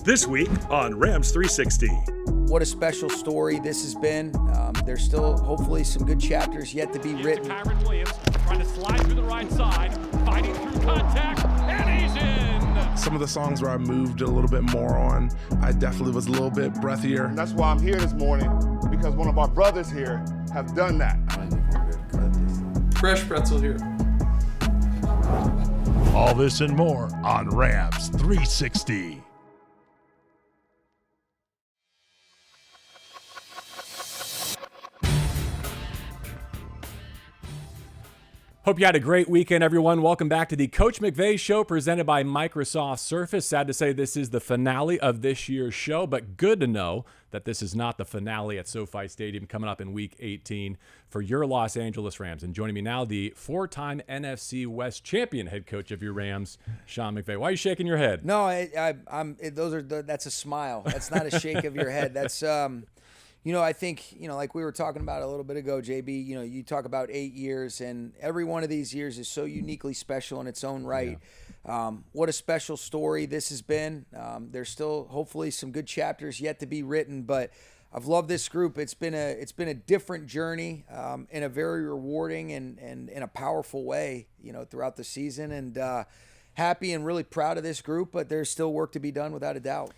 This week on Rams 360. What a special story this has been. There's still hopefully some good chapters yet to be written. Kyren Williams trying to slide through the right side, fighting through contact, and he's in. Some of the songs where I moved a little bit more on, I definitely was a little bit breathier. And that's why I'm here this morning, because one of our brothers here have done that. Fresh pretzel here. All this and more on Rams 360. Hope you had a great weekend, everyone. Welcome back to the Coach McVay Show presented by Microsoft Surface. Sad to say this is the finale of this year's show, but good to know that this is not the finale at SoFi Stadium coming up in Week 18 for your Los Angeles Rams. And joining me now, the four-time NFC West champion head coach of your Rams, Sean McVay. Why are you shaking your head? No, that's a smile. That's not a shake of your head. That's I think, like we were talking about a little bit ago, JB, you talk about 8 years, and every one of these years is so uniquely special in its own right. Yeah. What a special story this has been. There's still hopefully some good chapters yet to be written, but I've loved this group. It's been a different journey in a very rewarding and in a powerful way, throughout the season, and happy and really proud of this group, but there's still work to be done without a doubt.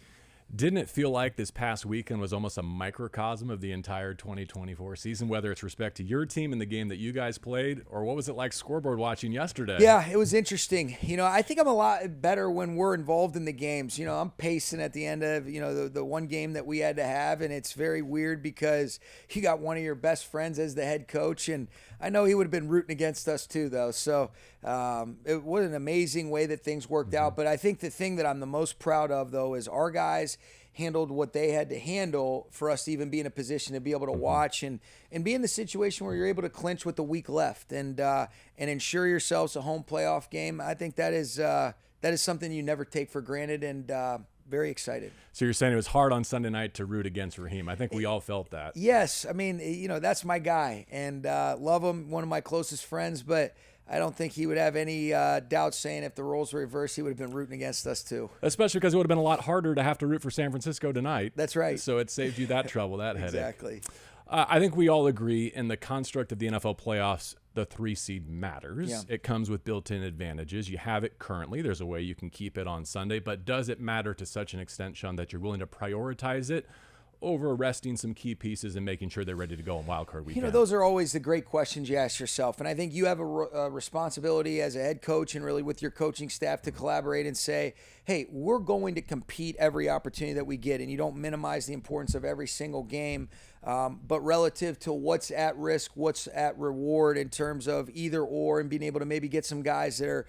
Didn't it feel like this past weekend was almost a microcosm of the entire 2024 season, whether it's respect to your team and the game that you guys played, or what was it like scoreboard watching yesterday? Yeah, it was interesting. I think I'm a lot better when we're involved in the games. I'm pacing at the end of, the one game that we had to have, and it's very weird because you got one of your best friends as the head coach, and I know he would have been rooting against us too, though. So it was an amazing way that things worked out. But I think the thing that I'm the most proud of, though, is our guys handled what they had to handle for us to even be in a position to be able to watch and be in the situation where you're able to clinch with the week left and ensure yourselves a home playoff game. I think that is something you never take for granted, and very excited. So you're saying it was hard on Sunday night to root against Raheem. I think we all felt that. Yes. I mean, that's my guy, and love him, one of my closest friends, but I don't think he would have any doubt saying if the roles were reversed, he would have been rooting against us too. Especially because it would have been a lot harder to have to root for San Francisco tonight. That's right. So it saved you that trouble, that headache. Exactly. I think we all agree in the construct of the NFL playoffs, the 3 seed matters. Yeah. It comes with built-in advantages. You have it currently. There's a way you can keep it on Sunday. But does it matter to such an extent, Sean, that you're willing to prioritize it over resting some key pieces and making sure they're ready to go on wildcard weekend? Those are always the great questions you ask yourself. And I think you have a responsibility as a head coach and really with your coaching staff to collaborate and say, hey, we're going to compete every opportunity that we get. And you don't minimize the importance of every single game. But relative to what's at risk, what's at reward in terms of either or, and being able to maybe get some guys that are,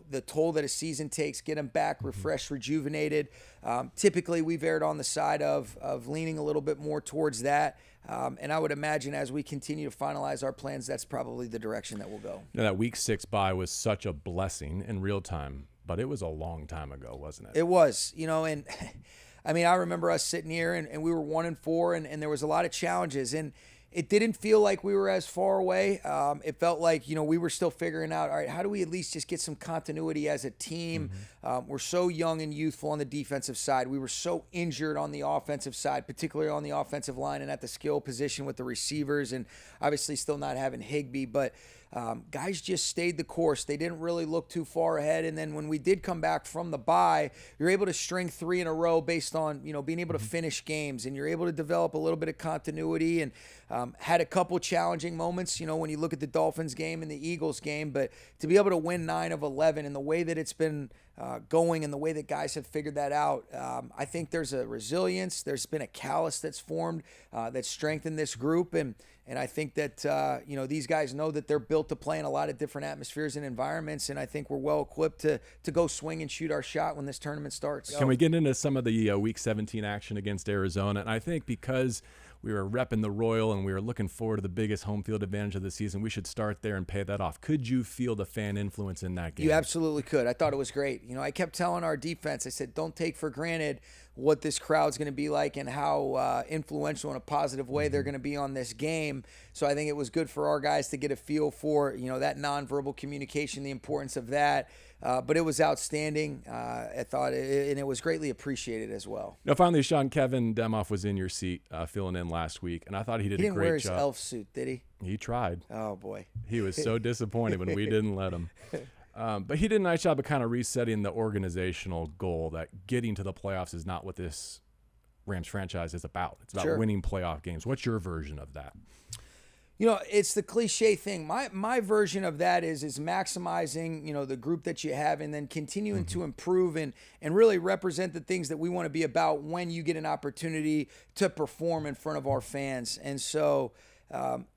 the toll that a season takes, get them back refreshed, rejuvenated. Typically, we've erred on the side of leaning a little bit more towards that. And I would imagine as we continue to finalize our plans, that's probably the direction that we'll go. That Week 6 bye was such a blessing in real time, but it was a long time ago, wasn't it? It was, and I mean, I remember us sitting here and we were 1-4 and there was a lot of challenges, and it didn't feel like we were as far away. It felt like, we were still figuring out, all right, how do we at least just get some continuity as a team? We're so young and youthful on the defensive side. We were so injured on the offensive side, particularly on the offensive line and at the skill position with the receivers, and obviously still not having Higbee, but guys just stayed the course. They didn't really look too far ahead. And then when we did come back from the bye, you're able to string 3 in a row based on, being able to finish games, and you're able to develop a little bit of continuity, and had a couple challenging moments, when you look at the Dolphins game and the Eagles game, but to be able to win 9 of 11 and the way that it's been going and the way that guys have figured that out, I think there's a resilience. There's been a callus that's formed that's strengthened this group, and I think that these guys know that they're built to play in a lot of different atmospheres and environments, and I think we're well equipped to go swing and shoot our shot when this tournament starts. Can we get into some of the Week 17 action against Arizona? And I think because we were repping the Royal and we were looking forward to the biggest home field advantage of the season, we should start there and pay that off. Could you feel the fan influence in that game? You absolutely could. I thought it was great. I kept telling our defense, I said, don't take for granted what this crowd's going to be like and how influential in a positive way they're going to be on this game. So I think it was good for our guys to get a feel for, that nonverbal communication, the importance of that. But it was outstanding. I thought, and it was greatly appreciated as well. Now, finally, Sean, Kevin Demoff was in your seat filling in last week, and I thought he did a great job. He didn't wear his elf suit, did he? He tried. Oh, boy. He was so disappointed when we didn't let him. But he did a nice job of kind of resetting the organizational goal that getting to the playoffs is not what this Rams franchise is about. It's about winning playoff games. What's your version of that? You know, it's the cliche thing. My version of that is maximizing, you know, the group that you have and then continuing to improve and really represent the things that we want to be about when you get an opportunity to perform in front of our fans. And so,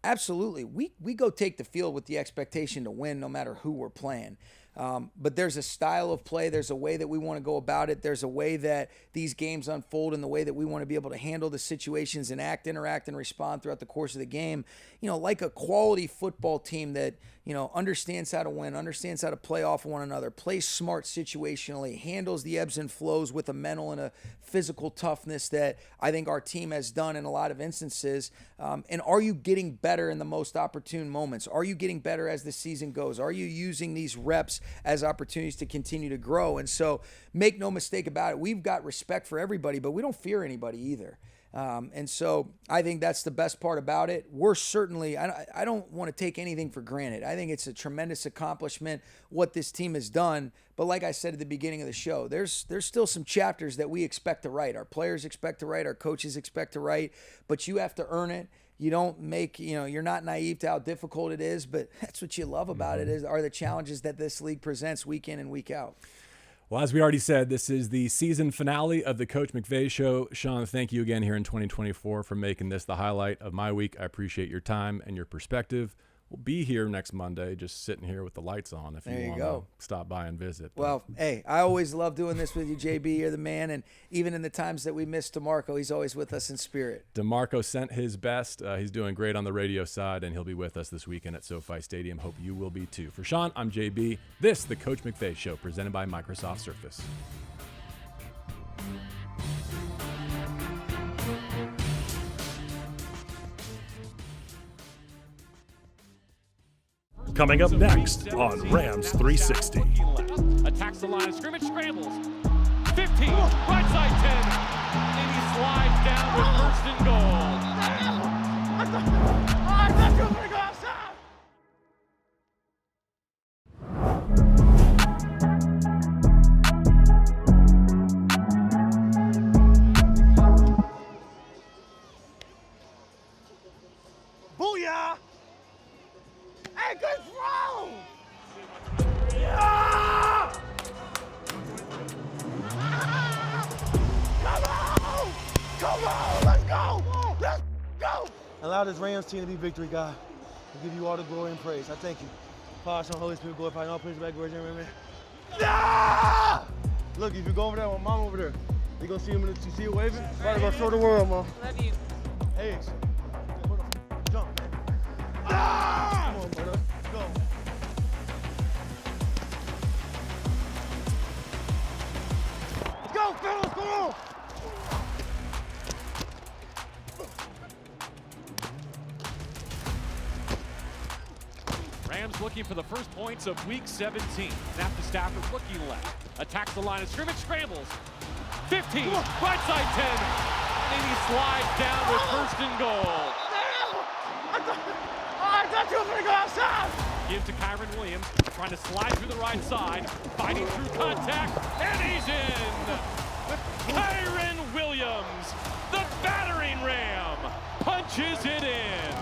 absolutely, we go take the field with the expectation to win no matter who we're playing. But there's a style of play. There's a way that we want to go about it. There's a way that these games unfold and the way that we want to be able to handle the situations and interact, and respond throughout the course of the game. You know, like a quality football team that, you know, understands how to win, understands how to play off one another, plays smart situationally, handles the ebbs and flows with a mental and a physical toughness that I think our team has done in a lot of instances. And are you getting better in the most opportune moments? Are you getting better as the season goes? Are you using these reps as opportunities to continue to grow? And so make no mistake about it, we've got respect for everybody, but we don't fear anybody either. And so I think that's the best part about it. We're certainly, I don't want to take anything for granted. I think it's a tremendous accomplishment what this team has done. But like I said at the beginning of the show, there's still some chapters that we expect to write. Our players expect to write, our coaches expect to write, but you have to earn it. You don't make, you know, you're not naive to how difficult it is, but that's what you love about it are the challenges that this league presents week in and week out. Well, as we already said, this is the season finale of the Coach McVay Show. Sean, thank you again here in 2024 for making this the highlight of my week. I appreciate your time and your perspective. We'll be here next Monday, just sitting here with the lights on if you want to stop by and visit. Well, hey, I always love doing this with you, JB. You're the man, and even in the times that we miss DeMarco, he's always with us in spirit. DeMarco sent his best. He's doing great on the radio side, and he'll be with us this weekend at SoFi Stadium. Hope you will be too. For Sean, I'm JB. This, the Coach McVay Show, presented by Microsoft Surface. Coming up next on Rams 360. Attacks the line of scrimmage, scrambles. 15, right side 10. And he slides down with first and goal. I thought you were going to go outside. Booyah! Hey, good throw! Yeah! Come on! Let's go! Let's go! Allow this Rams team to be victory, God. I give you all the glory and praise. I thank you. Father, Son, Holy Spirit, glorify all praise back, glory, amen. Yeah! Look, if you go over there, my mom over there, you gonna see him in the, you see it waving? About to go show the world, Mom. Love you. Hey, jump. Ah! Come on, brother. Let's go. Let's go, fellas! Come on! Rams looking for the first points of week 17. Snap to Stafford, looking left. Attacks the line of scrimmage, scrambles. 15, right side 10. And he slides down with first and goal. I thought you were going to go outside! Give to Kyren Williams, trying to slide through the right side, fighting through contact, and he's in! Kyren Williams, the battering ram, punches it in.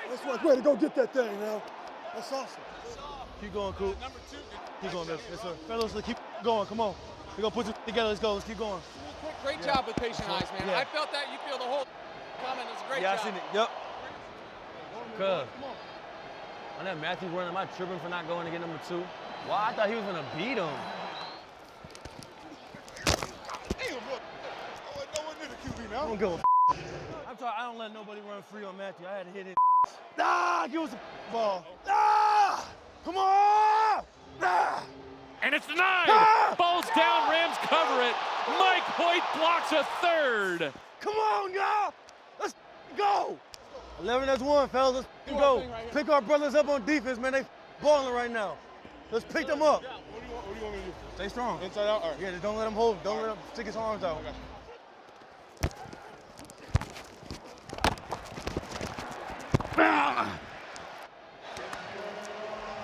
That's right, way to go get that thing, man. That's awesome. Keep going, Coop. Keep going, baby. Yes, sir. Fellas, let's keep going. Come on. We're going to put it together. Let's go. Let's keep going. Great job with patient eyes, man. Yeah. I felt that. You feel the whole comment. It was a great Yeah, job. I seen it. Yep. Cuz. On that Matthew run, am I tripping for not going to get number 2? Wow, I thought he was going to beat him. Damn, look. No one did a QB now. I don't give a I'm sorry, I don't let nobody run free on Matthew. I had to hit it. Ah, give us the ball. Ah! Come on! Ah! And it's denied. Ah! Falls down, Rams cover it. Mike Hoyt blocks a third. Come on, y'all! Let's go! 11-1, fellas. Let's go. Pick our brothers up on defense, man. They balling right now. Let's pick them up. What do you want me to do? Stay strong. Inside out? All right. Yeah, just don't let him hold. Don't let him stick his arms out.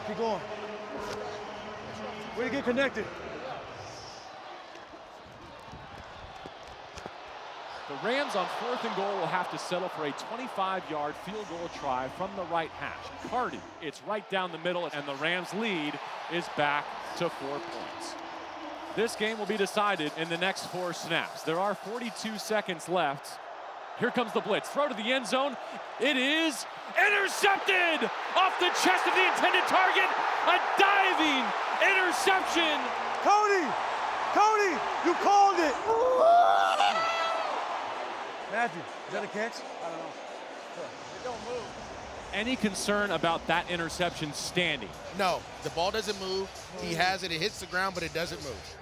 Keep going. Way to get connected. The Rams on 4th and goal will have to settle for a 25-yard field goal try from the right hash. Cardi, it's right down the middle, and the Rams' lead is back to 4 points. This game will be decided in the next 4 snaps. There are 42 seconds left. Here comes the blitz. Throw to the end zone. It is intercepted off the chest of the intended target. A diving interception. Cody, you called it. Matthew, is that a catch? I don't know. It don't move. Any concern about that interception standing? No, the ball doesn't move. He has it. It hits the ground, but it doesn't move.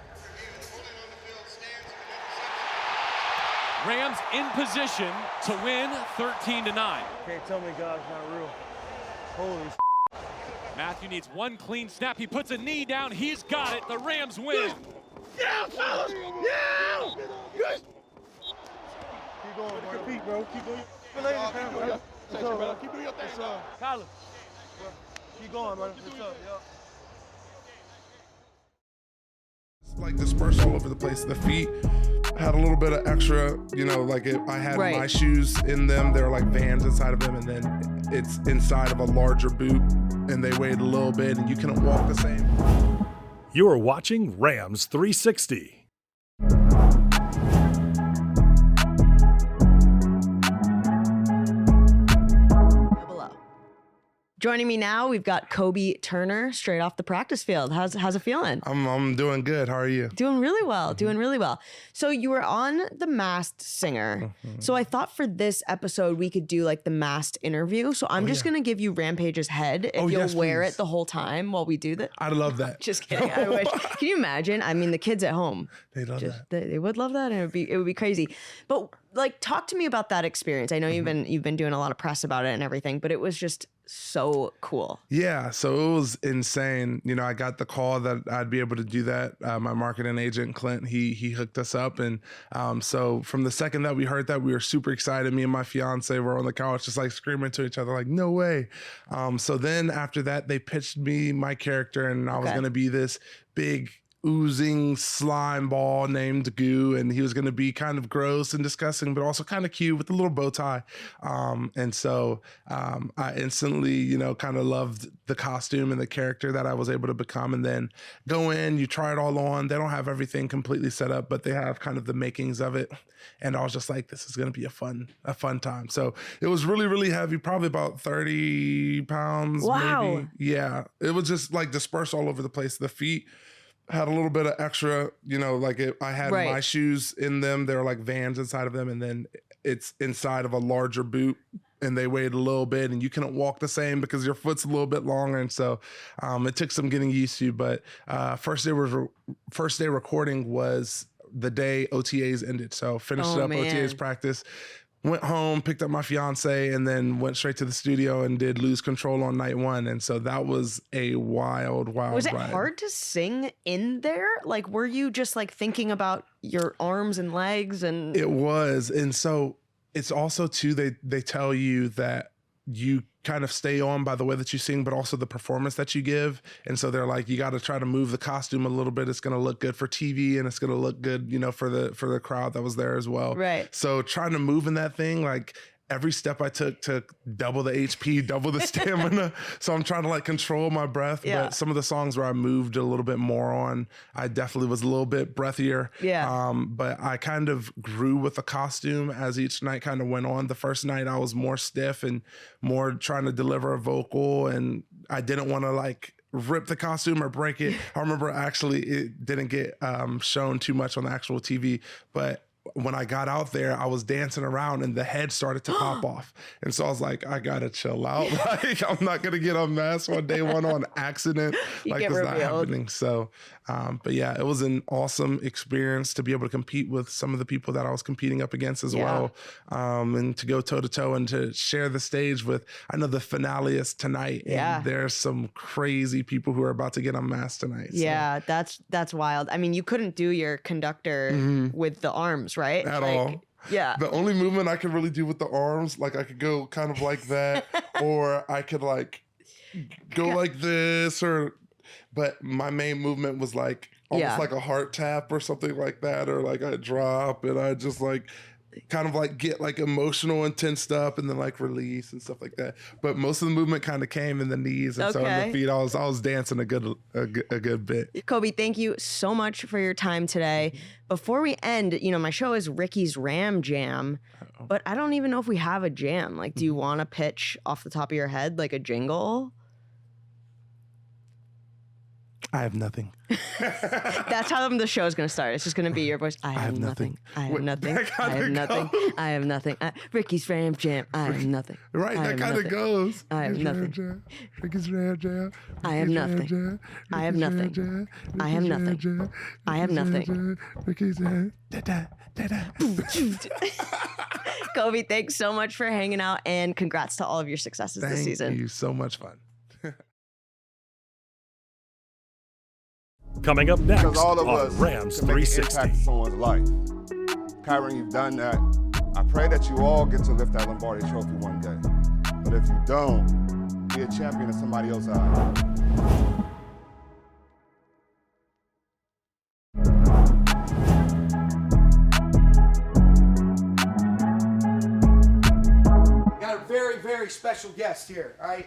Rams in position to win 13-9. Can't tell me God's not real. Holy Matthew needs one clean snap. He puts a knee down. He's got it. The Rams win. Yeah, fellas! Yeah! Yes! Keep going, bro. Compete, bro. Keep going. What's up, brother? Keep doing your thing, What's up? Kyler. Keep going, brother. What's up? Yo. It's like dispersed all over the place. The feet had a little bit of extra, like I had Right. my shoes in them. They're like Vans inside of them, and then it's inside of a larger boot, and they weighed a little bit, and you couldn't walk the same. You are watching Rams 360. Below. Joining me now, we've got Kobie Turner straight off the practice field. How's it feeling? I'm doing good. How are you? Doing really well. Doing really well. So you were on The Masked Singer. So I thought for this episode we could do like the masked interview. So I'm just gonna give you Rampage's head if you'll yes, wear please. it the whole time while we do that. I love that. Just kidding. I wish. Can you imagine? I mean, the kids at home. They love that. They would love that, and it would be crazy. But like, talk to me about that experience. I know you've been doing a lot of press about it and everything, but it was just so cool. Yeah, so it was insane. I got the call that I'd be able to do that. My marketing agent, Clint, he hooked us up. And so from the second that we heard that, we were super excited. Me and my fiance were on the couch just like screaming to each other, like, no way. So then after that, they pitched me my character, and I was going to be this big oozing slime ball named Goo, and he was going to be kind of gross and disgusting, but also kind of cute with a little bow tie. And so I instantly, kind of loved the costume and the character that I was able to become. And then go in, you try it all on. They don't have everything completely set up, but they have kind of the makings of it. And I was just like, this is going to be a fun time. So it was really, really heavy, probably about 30 pounds. Wow. Maybe. Yeah. It was just like dispersed all over the place. The feet had a little bit of extra, I had Right. my shoes in them. They were like Vans inside of them. And then it's inside of a larger boot, and they weighed a little bit, and you couldn't walk the same because your foot's a little bit longer. And so it took some getting used to, but first day recording was the day OTAs ended. So finished up man. OTAs practice, went home, picked up my fiance, and then went straight to the studio and did Lose Control on night 1. And so that was a wild Was it ride. hard to sing in there? Like, were you just like thinking about your arms and legs and It was. And so it's also too, they tell you that you kind of stay on by the way that you sing, but also the performance that you give. And so they're like, you got to try to move the costume a little bit. It's going to look good for TV, and it's going to look good, for the crowd that was there as well. Right. So trying to move in that thing, like every step I took double the HP, double the stamina. So I'm trying to like control my breath. Yeah. But some of the songs where I moved a little bit more on, I definitely was a little bit breathier. Yeah. But I kind of grew with the costume as each night kind of went on. The first night I was more stiff and more trying to deliver a vocal, and I didn't want to like rip the costume or break it. I remember actually it didn't get shown too much on the actual TV, but when I got out there, I was dancing around and the head started to pop off. And so I was like, I gotta chill out. Like, I'm not gonna get unmasked on day one on accident. Like, it's not happening. So, but yeah, it was an awesome experience to be able to compete with some of the people that I was competing up against as well. And to go toe to toe and to share the stage with, I know the finale is tonight. And there's some crazy people who are about to get unmasked tonight. Yeah, that's wild. I mean, you couldn't do your conductor with the arms, right? At all. Yeah. The only movement I could really do with the arms, like I could go kind of like that, or I could like go like this, but my main movement was like almost like a heart tap or something like that, or like I drop and I just like kind of like get like emotional and tensed up and then like release and stuff like that. But most of the movement kind of came in the knees, and so in the feet I was dancing a good bit. Kobie, thank you so much for your time today. Before we end, my show is Ricky's Ram Jam, but I don't even know if we have a jam. Like, do you want to pitch off the top of your head like a jingle? I have nothing. That's how the show is going to start. It's just going to be your voice. I have nothing. I have nothing. I have nothing. I have nothing. Ricky's Ram Jam. I have nothing. Right, that kind of goes. I have nothing. Ricky's Ram Jam. I have nothing. I have nothing. I have nothing. I have nothing. Ricky's Ram. Kobie, thanks so much for hanging out, and congrats to all of your successes this season. Thank you. So much fun. Coming up next Because all of on us Rams can make an 360. impact in someone's life. Kyren, you've done that. I pray that you all get to lift that Lombardi trophy one day. But if you don't, be a champion in somebody else's eyes. Got a very, very special guest here, all right?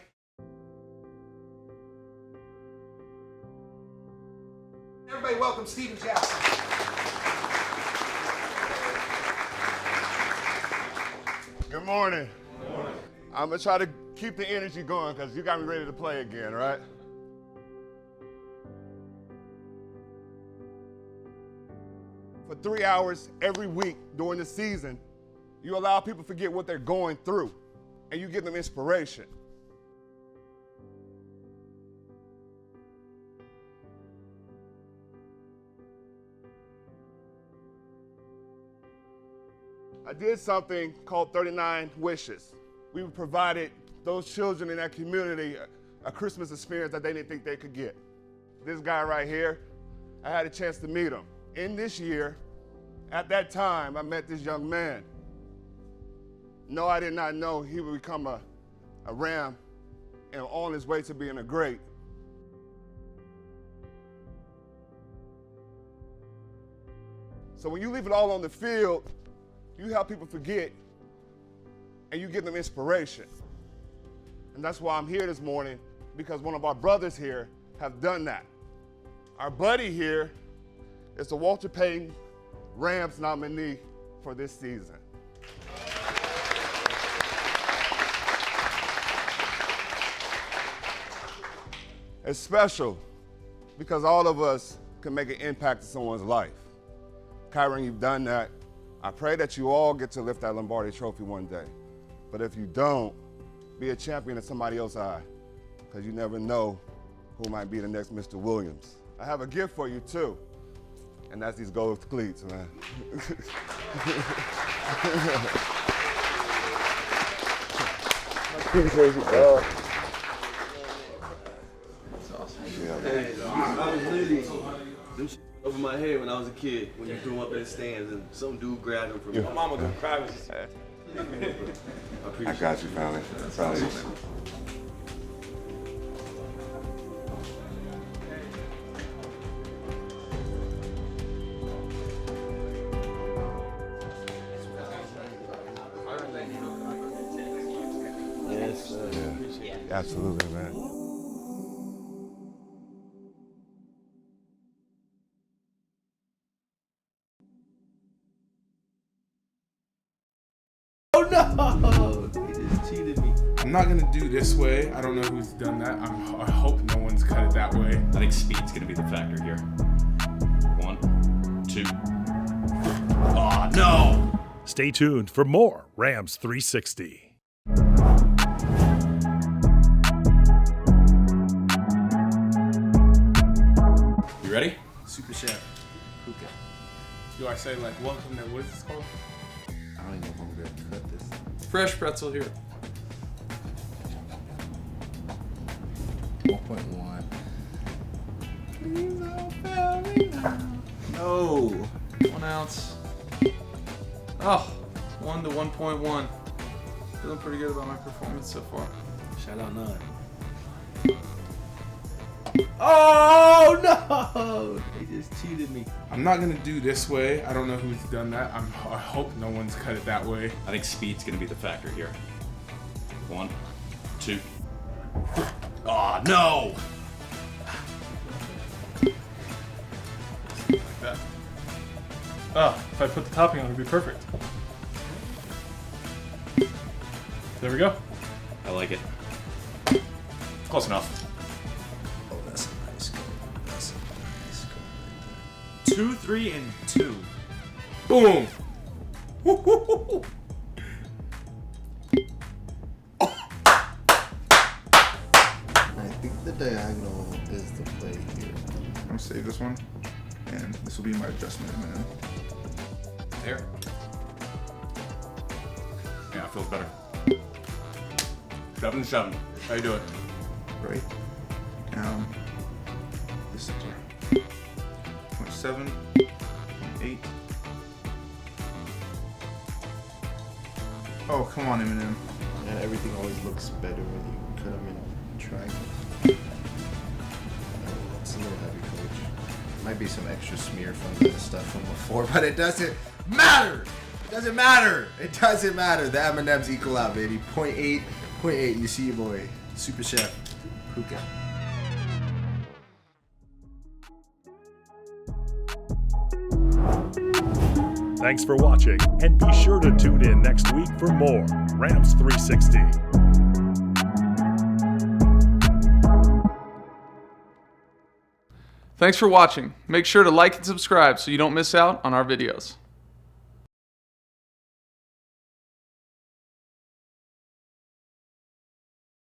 Everybody welcome Steven Jackson. Good morning. Good morning. I'm going to try to keep the energy going because you got me ready to play again, right? For 3 hours every week during the season, you allow people to forget what they're going through, and you give them inspiration. I did something called 39 Wishes. We provided those children in that community a Christmas experience that they didn't think they could get. This guy right here, I had a chance to meet him. In this year, at that time, I met this young man. No, I did not know he would become a Ram and on his way to being a great. So when you leave it all on the field, you help people forget, and you give them inspiration. And that's why I'm here this morning, because one of our brothers here have done that. Our buddy here is the Walter Payton Rams nominee for this season. It's special because all of us can make an impact in someone's life. Kyren, you've done that. I pray that you all get to lift that Lombardi trophy one day. But if you don't, be a champion in somebody else's eye, because you never know who might be the next Mr. Williams. I have a gift for you too, and that's these gold cleats, man. Appreciate you, dog. That's awesome. Hey, I was literally them shit over my head when I was a kid, when you threw them up in the stands and some dude grabbed them from me. My mama gonna cry when she said I got you, family. Proud of you. Yes, sir. Yeah, absolutely, man. Oh no! He just cheated me. I'm not gonna do this way. I don't know who's done that. I hope no one's cut it that way. I think speed's gonna be the factor here. 1, 2. Oh no! Stay tuned for more Rams 360. You ready? Super Chef. Hookah. Do I say like welcome to what's this called? I don't even know if I'm gonna be able to cut this. Fresh pretzel here. 1.1. No. 1 ounce. Oh, 1 to 1.1. Feeling pretty good about my performance so far. Shout out none. Oh no! They just cheated me. I'm not gonna do this way. I don't know who's done that. I hope no one's cut it that way. I think speed's going to be the factor here. 1, 2. Oh, no! Like that. Oh, if I put the topping on, it'd be perfect. There we go. I like it. Close enough. Oh, that's a nice goal. That's a nice goal. 2, 3, and 2. Boom! Woo-hoo-hoo-hoo. I think the diagonal is the play here. I'm gonna save this one, and this will be my adjustment, man. There. Yeah, it feels better. 7 to 7. How you doing? Right down the center. 0.7, 0.8. Oh, come on, Eminem. And everything always looks better when you cut them in triangles. Oh, that's a little heavy, coach. Might be some extra smear from the stuff from before, but it doesn't matter. It doesn't matter. It doesn't matter. The M&Ms equal out, baby. 0.8, 0.8. You see your boy, Super Chef Hookah. Thanks for watching, and be sure to tune in next week for more Rams 360. Thanks for watching. Make sure to like and subscribe so you don't miss out on our videos.